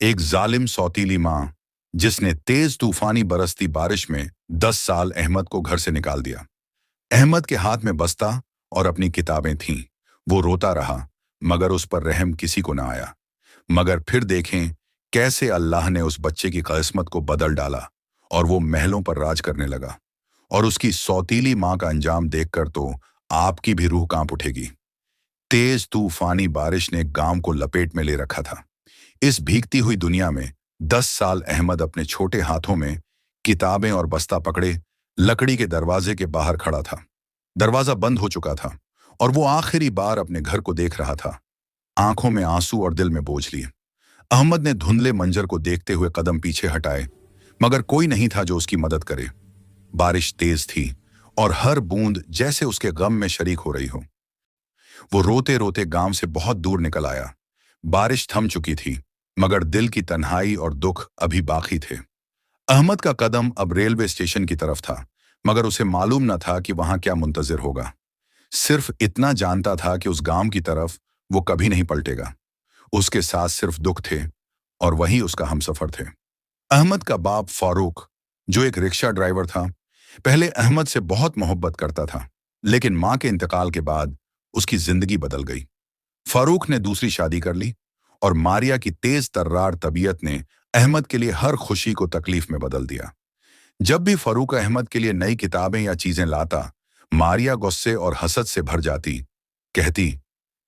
एक जालिम सौतीली माँ जिसने तेज तूफानी बरसती बारिश में 10 साल अहमद को घर से निकाल दिया। अहमद के हाथ में बस्ता और अपनी किताबें थीं। वो रोता रहा, मगर उस पर रहम किसी को ना आया। मगर फिर देखें कैसे अल्लाह ने उस बच्चे की किस्मत को बदल डाला और वो महलों पर राज करने लगा। और उसकी सौतीली माँ का अंजाम देखकर तो आपकी भी रूह कांप उठेगी। तेज तूफानी बारिश ने गांव को लपेट में ले रखा था। इस भीगती हुई दुनिया में 10 साल अहमद अपने छोटे हाथों में किताबें और बस्ता पकड़े लकड़ी के दरवाजे के बाहर खड़ा था। दरवाजा बंद हो चुका था और वो आखिरी बार अपने घर को देख रहा था, आंखों में आंसू और दिल में बोझ लिए। अहमद ने धुंधले मंजर को देखते हुए कदम पीछे हटाए, मगर कोई नहीं था जो उसकी मदद करे। बारिश तेज थी और हर बूंद जैसे उसके गम में शरीक हो रही हो। वो रोते रोते गांव से बहुत दूर निकल आया। बारिश थम चुकी थी, मगर दिल की तन्हाई और दुख अभी बाकी थे। अहमद का कदम अब रेलवे स्टेशन की तरफ था, मगर उसे मालूम न था कि वहां क्या मुंतजिर होगा। सिर्फ इतना जानता था कि उस गांव की तरफ वो कभी नहीं पलटेगा। उसके साथ सिर्फ दुख थे, और वही उसका हमसफर थे। अहमद का बाप फारूक, जो एक रिक्शा ड्राइवर था, पहले अहमद से बहुत मोहब्बत करता था, लेकिन मां के इंतकाल के बाद उसकी जिंदगी बदल गई। फारूक ने दूसरी शादी कर ली और मारिया की तेज तर्रार तबीयत ने अहमद के लिए हर खुशी को तकलीफ में बदल दिया। जब भी फारूक अहमद के लिए नई किताबें या चीजें लाता, मारिया गुस्से और हसद से भर जाती। कहती,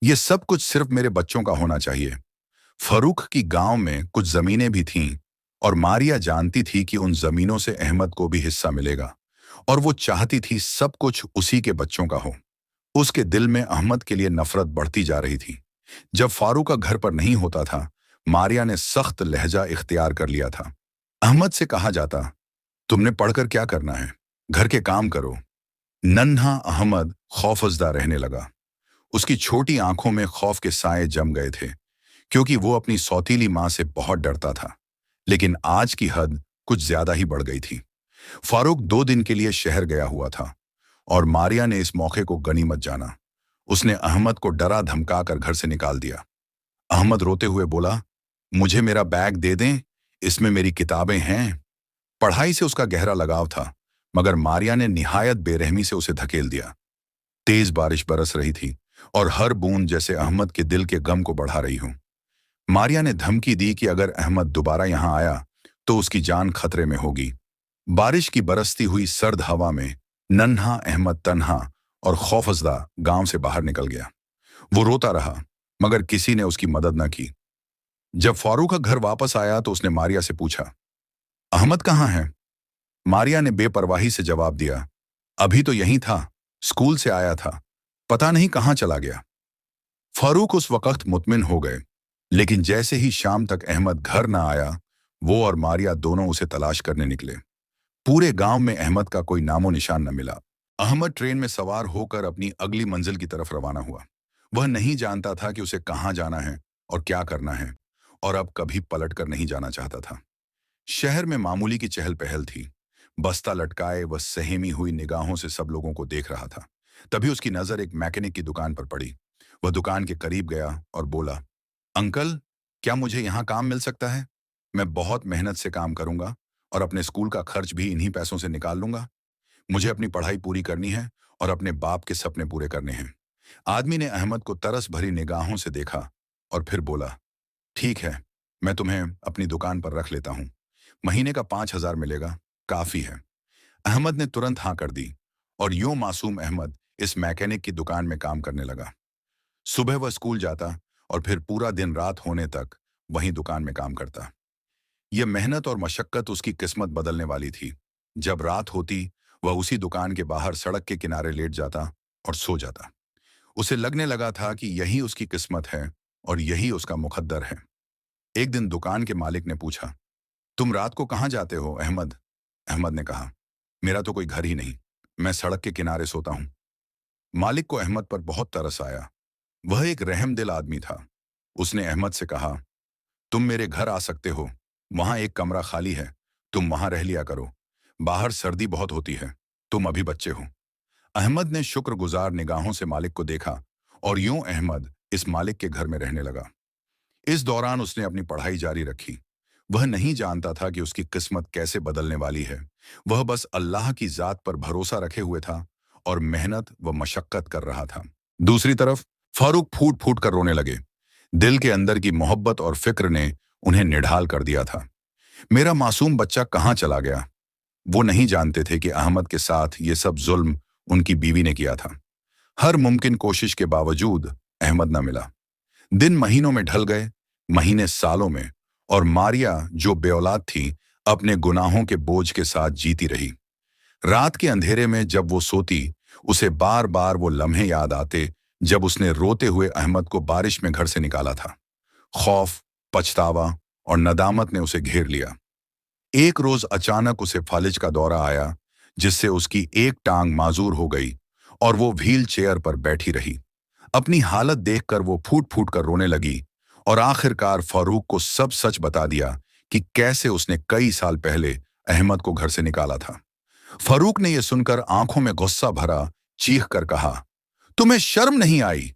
ये सब कुछ सिर्फ मेरे बच्चों का होना चाहिए। फारूक की गांव में कुछ जमीनें भी थीं, और मारिया जानती थी कि उन जमीनों से अहमद को भी हिस्सा मिलेगा, और वो चाहती थी सब कुछ उसी के बच्चों का हो। उसके दिल में अहमद के लिए नफरत बढ़ती जा रही थी। जब फारूक का घर पर नहीं होता था, मारिया ने सख्त लहजा इख्तियार कर लिया था। अहमद से कहा जाता, तुमने पढ़कर क्या करना है, घर के काम करो। नन्हा अहमद खौफजदा रहने लगा। उसकी छोटी आंखों में खौफ के साए जम गए थे, क्योंकि वो अपनी सौतीली मां से बहुत डरता था। लेकिन आज की हद कुछ ज्यादा ही बढ़ गई थी। फारूक 2 दिन के लिए शहर गया हुआ था, और मारिया ने इस मौके को गनीमत जाना। उसने अहमद को डरा धमका कर घर से निकाल दिया। अहमद रोते हुए बोला, मुझे मेरा बैग दे दें, इसमें मेरी किताबें हैं। पढ़ाई से उसका गहरा लगाव था, मगर मारिया ने निहायत बेरहमी से उसे धकेल दिया। तेज बारिश बरस रही थी, और हर बूंद जैसे अहमद के दिल के गम को बढ़ा रही हो। मारिया ने धमकी दी कि अगर अहमद दोबारा यहां आया तो उसकी जान खतरे में होगी। बारिश की बरसती हुई सर्द हवा में नन्हा अहमद तन्हा और खौफजदा गांव से बाहर निकल गया। वो रोता रहा, मगर किसी ने उसकी मदद न की। जब फारूक का घर वापस आया तो उसने मारिया से पूछा, अहमद कहाँ है? मारिया ने बेपरवाही से जवाब दिया, अभी तो यहीं था, स्कूल से आया था, पता नहीं कहाँ चला गया। फारूक उस वक्त मुतमिन हो गए, लेकिन जैसे ही शाम तक अहमद घर न आया, वो और मारिया दोनों उसे तलाश करने निकले। पूरे गांव में अहमद का कोई नामो निशान न मिला। अहमद ट्रेन में सवार होकर अपनी अगली मंजिल की तरफ रवाना हुआ। वह नहीं जानता था कि उसे कहाँ जाना है और क्या करना है, और अब कभी पलट कर नहीं जाना चाहता था। शहर में मामूली की चहल पहल थी। बस्ता लटकाए वह सहमी हुई निगाहों से सब लोगों को देख रहा था। तभी उसकी नजर एक मैकेनिक की दुकान पर पड़ी। वह दुकान के करीब गया और बोला, अंकल, क्या मुझे यहाँ काम मिल सकता है? मैं बहुत मेहनत से काम करूंगा और अपने स्कूल का खर्च भी इन्हीं पैसों से निकाल लूंगा। मुझे अपनी पढ़ाई पूरी करनी है और अपने बाप के सपने पूरे करने हैं। आदमी ने अहमद को तरस भरी निगाहों से देखा और फिर बोला, ठीक है, मैं तुम्हें अपनी दुकान पर रख लेता हूँ। महीने का 5,000 मिलेगा, काफी है। अहमद ने तुरंत हाँ कर दी, और यूं मासूम अहमद इस मैकेनिक की दुकान में काम करने लगा। सुबह वह स्कूल जाता और फिर पूरा दिन रात होने तक वहीं दुकान में काम करता। यह मेहनत और मशक्कत उसकी किस्मत बदलने वाली थी। जब रात होती, वह उसी दुकान के बाहर सड़क के किनारे लेट जाता और सो जाता। उसे लगने लगा था कि यही उसकी किस्मत है और यही उसका मुकद्दर है। एक दिन दुकान के मालिक ने पूछा, तुम रात को कहाँ जाते हो अहमद? अहमद ने कहा, मेरा तो कोई घर ही नहीं, मैं सड़क के किनारे सोता हूँ। मालिक को अहमद पर बहुत तरस आया। वह एक रहमदिल आदमी था। उसने अहमद से कहा, तुम मेरे घर आ सकते हो, वहां एक कमरा खाली है, तुम वहां रह लिया करो। बाहर सर्दी बहुत होती है, तुम अभी बच्चे हो। अहमद ने शुक्रगुजार निगाहों से मालिक को देखा, और यूं अहमद इस मालिक के घर में रहने लगा। इस दौरान उसने अपनी पढ़ाई जारी रखी। वह नहीं जानता था कि उसकी किस्मत कैसे बदलने वाली है। वह बस अल्लाह की जात पर भरोसा रखे हुए था और मेहनत व मशक्कत कर रहा था। दूसरी तरफ फारूक फूट फूट कर रोने लगे। दिल के अंदर की मोहब्बत और फिक्र ने उन्हें निढाल कर दिया था। मेरा मासूम बच्चा कहाँ चला गया? वो नहीं जानते थे कि अहमद के साथ ये सब जुल्म उनकी बीवी ने किया था। हर मुमकिन कोशिश के बावजूद अहमद न मिला। दिन महीनों में ढल गए, महीने सालों में, और मारिया जो बेऔलाद थी अपने गुनाहों के बोझ के साथ जीती रही। रात के अंधेरे में जब वो सोती, उसे बार बार वो लम्हे याद आते जब उसने रोते हुए अहमद को बारिश में घर से निकाला था। खौफ, पछतावा और नदामत ने उसे घेर लिया। एक रोज अचानक उसे फालिज का दौरा आया, जिससे उसकी एक टांग माजूर हो गई और वो व्हील चेयर पर बैठी रही। अपनी हालत देखकर वो फूट फूट कर रोने लगी और आखिरकार फारूक को सब सच बता दिया कि कैसे उसने कई साल पहले अहमद को घर से निकाला था। फारूक ने यह सुनकर आंखों में गुस्सा भरा चीख कर कहा, तुम्हें शर्म नहीं आई?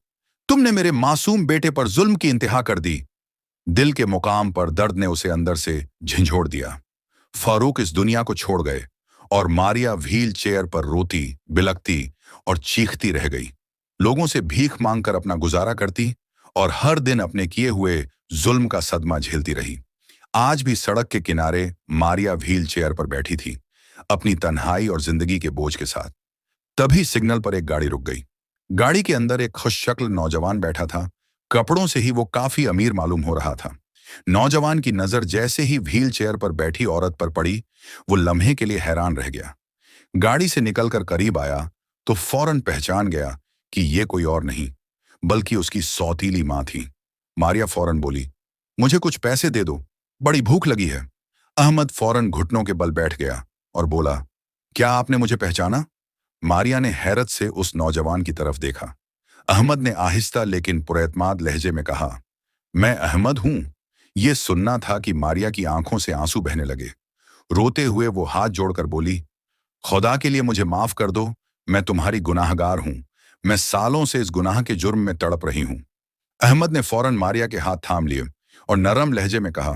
तुमने मेरे मासूम बेटे पर जुल्म की इंतहा कर दी। दिल के मुकाम पर दर्द ने उसे अंदर से झंझोड़ दिया। फारूक इस दुनिया को छोड़ गए और मारिया व्हील चेयर पर रोती, बिलखती और चीखती रह गई। लोगों से भीख मांगकर अपना गुजारा करती और हर दिन अपने किए हुए जुल्म का सदमा झेलती रही। आज भी सड़क के किनारे मारिया व्हील चेयर पर बैठी थी, अपनी तन्हाई और जिंदगी के बोझ के साथ। तभी सिग्नल पर एक गाड़ी रुक गई। गाड़ी के अंदर एक खुशशक्ल नौजवान बैठा था। कपड़ों से ही वो काफी अमीर मालूम हो रहा था। नौजवान की नजर जैसे ही व्हील चेयर पर बैठी औरत पर पड़ी, वो लम्हे के लिए हैरान रह गया। गाड़ी से निकलकर करीब आया तो फौरन पहचान गया कि ये कोई और नहीं बल्कि उसकी सौतीली मां थी। मारिया फौरन बोली, मुझे कुछ पैसे दे दो, बड़ी भूख लगी है। अहमद फौरन घुटनों के बल बैठ गया और बोला, क्या आपने मुझे पहचाना? मारिया ने हैरत से उस नौजवान की तरफ देखा। अहमद ने आहिस्ता लेकिन पुरएतमाद लहजे में कहा, मैं अहमद हूं। यह सुनना था कि मारिया की आंखों से आंसू बहने लगे। रोते हुए वो हाथ जोड़कर बोली, खुदा के लिए मुझे माफ कर दो, मैं तुम्हारी गुनाहगार हूं। मैं सालों से इस गुनाह के जुर्म में तड़प रही हूं। अहमद ने फौरन मारिया के हाथ थाम लिए और नरम लहजे में कहा,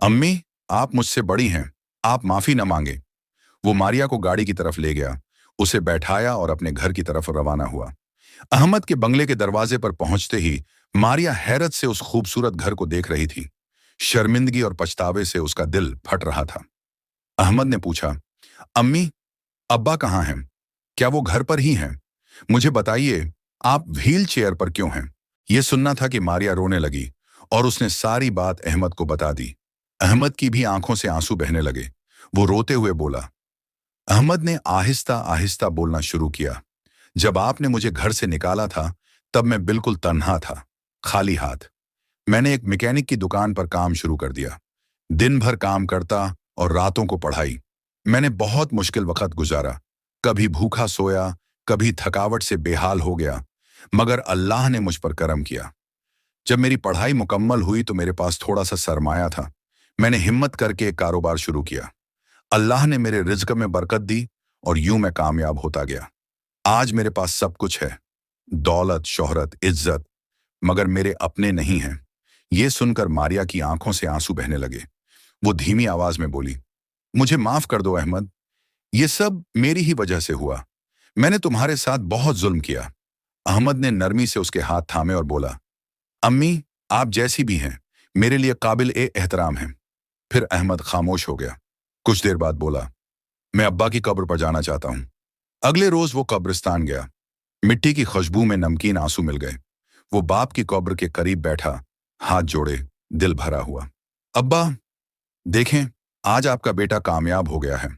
अम्मी, आप मुझसे बड़ी हैं, आप माफी न मांगे। वो मारिया को गाड़ी की तरफ ले गया, उसे बैठाया और अपने घर की तरफ रवाना हुआ। अहमद के बंगले के दरवाजे पर पहुंचते ही मारिया हैरत से उस खूबसूरत घर को देख रही थी। शर्मिंदगी और पछतावे से उसका दिल फट रहा था। अहमद ने पूछा, अम्मी, अब्बा कहाँ हैं? क्या वो घर पर ही हैं? मुझे बताइए, आप व्हील चेयर पर क्यों हैं? यह सुनना था कि मारिया रोने लगी और उसने सारी बात अहमद को बता दी। अहमद की भी आंखों से आंसू बहने लगे। वो रोते हुए बोला, अहमद ने आहिस्ता आहिस्ता बोलना शुरू किया, जब आपने मुझे घर से निकाला था तब मैं बिल्कुल तन्हा था, खाली हाथ। मैंने एक मैकेनिक की दुकान पर काम शुरू कर दिया। दिन भर काम करता और रातों को पढ़ाई। मैंने बहुत मुश्किल वक्त गुजारा, कभी भूखा सोया, कभी थकावट से बेहाल हो गया, मगर अल्लाह ने मुझ पर करम किया। जब मेरी पढ़ाई मुकम्मल हुई तो मेरे पास थोड़ा सा सरमाया था। मैंने हिम्मत करके एक कारोबार शुरू किया। अल्लाह ने मेरे रिज्क में बरकत दी और यूं मैं कामयाब होता गया। आज मेरे पास सब कुछ है, दौलत, शोहरत, इज्जत, मगर मेरे अपने नहीं हैं। ये सुनकर मारिया की आंखों से आंसू बहने लगे। वो धीमी आवाज में बोली, मुझे माफ कर दो अहमद, ये सब मेरी ही वजह से हुआ। मैंने तुम्हारे साथ बहुत जुल्म किया। अहमद ने नरमी से उसके हाथ थामे और बोला, अम्मी, आप जैसी भी हैं मेरे लिए काबिल ए एहतराम हैं। फिर अहमद खामोश हो गया। कुछ देर बाद बोला, मैं अब्बा की कब्र पर जाना चाहता हूं। अगले रोज वो कब्रिस्तान गया। मिट्टी की खुशबू में नमकीन आंसू मिल गए। वो बाप की कब्र के करीब बैठा, हाथ जोड़े, दिल भरा हुआ। अब्बा, देखें, आज आपका बेटा कामयाब हो गया है।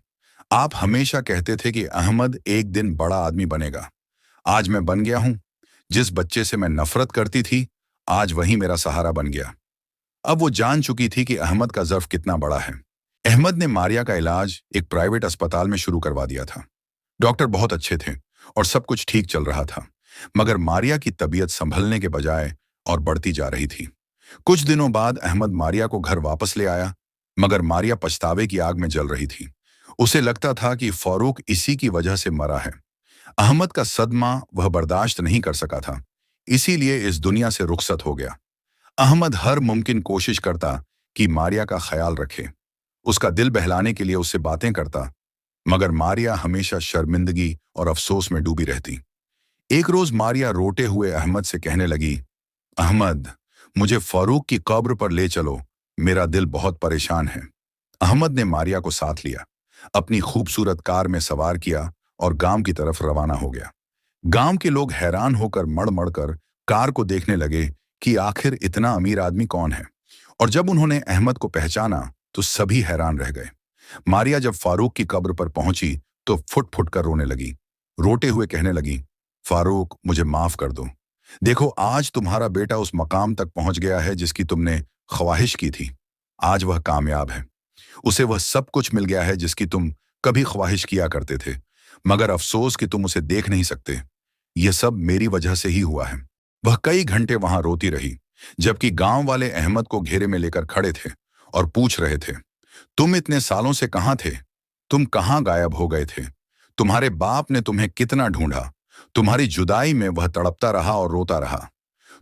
आप हमेशा कहते थे कि अहमद एक दिन बड़ा आदमी बनेगा। आज मैं बन गया हूं। जिस बच्चे से मैं नफरत करती थी, आज वही मेरा सहारा बन गया। अब वो जान चुकी थी कि अहमद का ज़र्फ कितना बड़ा है। अहमद ने मारिया का इलाज एक प्राइवेट अस्पताल में शुरू करवा दिया था। डॉक्टर बहुत अच्छे थे और सब कुछ ठीक चल रहा था, मगर मारिया की तबीयत संभलने के बजाय और बढ़ती जा रही थी। कुछ दिनों बाद अहमद मारिया को घर वापस ले आया, मगर मारिया पछतावे की आग में जल रही थी। उसे लगता था कि फारूक इसी की वजह से मरा है। अहमद का सदमा वह बर्दाश्त नहीं कर सका था, इसीलिए इस दुनिया से रुखसत हो गया। अहमद हर मुमकिन कोशिश करता कि मारिया का ख्याल रखे, उसका दिल बहलाने के लिए उससे बातें करता, मगर मारिया हमेशा शर्मिंदगी और अफसोस में डूबी रहती। एक रोज मारिया रोते हुए अहमद से कहने लगी, अहमद, मुझे फारूक की कब्र पर ले चलो, मेरा दिल बहुत परेशान है। अहमद ने मारिया को साथ लिया, अपनी खूबसूरत कार में सवार किया और गांव की तरफ रवाना हो गया। गांव के लोग हैरान होकर मड़ मड़ कर कार को देखने लगे कि आखिर इतना अमीर आदमी कौन है। और जब उन्होंने अहमद को पहचाना तो सभी हैरान रह गए। मारिया जब फारूक की कब्र पर पहुंची तो फुट फुट कर रोने लगी, रोते हुए कहने लगी, फारूक, मुझे माफ कर दो। देखो, आज तुम्हारा बेटा उस मकाम तक पहुंच गया है जिसकी तुमने ख्वाहिश की थी। आज वह कामयाब है, उसे वह सब कुछ मिल गया है जिसकी तुम कभी ख्वाहिश किया करते थे, मगर अफसोस कि तुम उसे देख नहीं सकते। यह सब मेरी वजह से ही हुआ है। वह कई घंटे वहां रोती रही, जबकि गांव वाले अहमद को घेरे में लेकर खड़े थे और पूछ रहे थे, तुम इतने सालों से कहां थे? तुम कहां गायब हो गए थे? तुम्हारे बाप ने तुम्हें कितना ढूंढा? तुम्हारी जुदाई में वह तड़पता रहा और रोता रहा।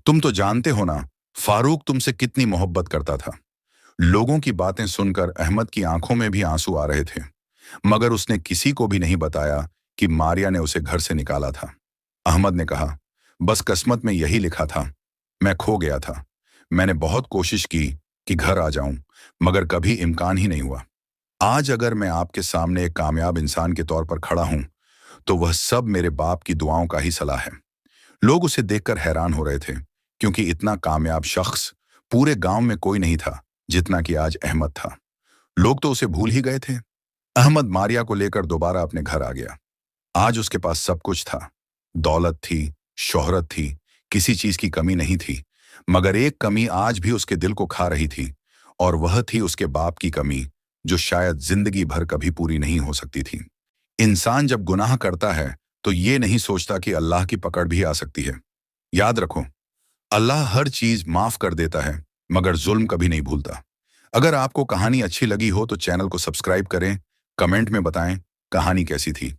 तुम तो जानते हो ना, फारूक तुमसे कितनी मोहब्बत करता था। लोगों की बातें सुनकर अहमद की आंखों में भी आंसू आ रहे थे, मगर उसने किसी को भी नहीं बताया कि मारिया ने उसे घर से निकाला था। अहमद ने कहा, बस किस्मत में यही लिखा था। मैं खो गया था। मैंने बहुत कोशिश की कि घर आ जाऊं, मगर कभी इम्कान ही नहीं हुआ। आज अगर मैं आपके सामने एक कामयाब इंसान के तौर पर खड़ा हूं, तो वह सब मेरे बाप की दुआओं का ही सला है। लोग उसे देखकर हैरान हो रहे थे, क्योंकि इतना कामयाब शख्स पूरे गांव में कोई नहीं था जितना कि आज अहमद था। लोग तो उसे भूल ही गए थे। अहमद मारिया को लेकर दोबारा अपने घर आ गया। आज उसके पास सब कुछ था, दौलत थी, शोहरत थी, किसी चीज की कमी नहीं थी। मगर एक कमी आज भी उसके दिल को खा रही थी, और वह थी उसके बाप की कमी, जो शायद जिंदगी भर कभी पूरी नहीं हो सकती थी। इंसान जब गुनाह करता है तो ये नहीं सोचता कि अल्लाह की पकड़ भी आ सकती है। याद रखो, अल्लाह हर चीज माफ कर देता है, मगर जुल्म कभी नहीं भूलता। अगर आपको कहानी अच्छी लगी हो तो चैनल को सब्सक्राइब करें, कमेंट में बताएं कहानी कैसी थी।